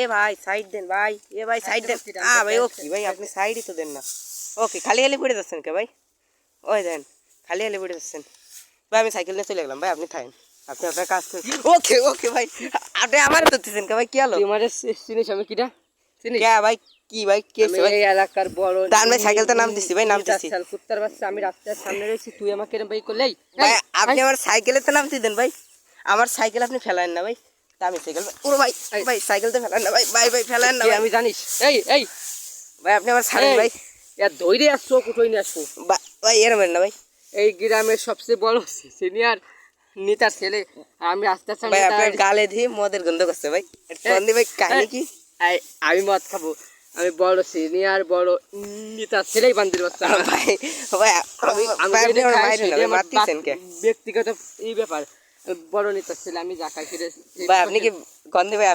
এ ভাই সাইড দেন ভাই, এ ভাই সাইড দেন। ভাই ওকে ভাই, আপনি সাইডই তো দেন না। ওকে, খালি খালি পড়ে যাচ্ছেন কে ভাই? ওই দেন, খালি খালি পড়ে যাচ্ছেন ভাই। আমি সাইকেল নিয়ে চলে গেলাম ভাই, আপনি থাকেন, আপনি আপনার কাজ করেন। ওকে ওকে ভাই, আপনি আমার ধরতেছেন কে ভাই? কি হলো? আমার চিনিস আমি কিটা চিনিস? কে ভাই? কি ভাই কেছে ভাই? এই এলাকার বড় দান ভাই, সাইকেলটা নাম দিছি ভাই, নাম দিছি কুত্তার বাচ্চা। আমি রাস্তার সামনে রয়েছি, তুই আমাকে এরকম ভাই করলেই ভাই। আপনি আমার সাইকেলে তো নামতে দেন ভাই, আমার সাইকেল আপনি ফেলান না ভাই। তা আমি সাইকেল ওরে ভাই, ভাই সাইকেল তো ফেলান না ভাই, ভাই ভাই ফেলান না ভাই। আমি জানিস এই এই ভাই আপনি আমার ছাড়েন ভাই। এর ধৈর্য আসছো কোথায় নিয়ে আসবো ভাই, এরম না ভাই। এই গ্রামের সবচেয়ে বড় সিনিয়র নেতার ছেলে। আমি রাস্তার সামনে ভাই আপনার গালে দিয়ে মদের গন্ধ করছে ভাই। বন্ধু ভাই কাহিনী কি? আমি মদ খাবো? আমি বড় সিনিয়র, বড় নেতার ছেলেই বান্দির বাচ্চা ভাই। ভাই আপনি আমার বাইরে না ভাই, মারতেছেন কে? ব্যক্তিগত এই ব্যাপার, বড় নেতার ছেলে আমি যা খাই ফিরে ভাই। আপনি কি গন্ধে ভাই?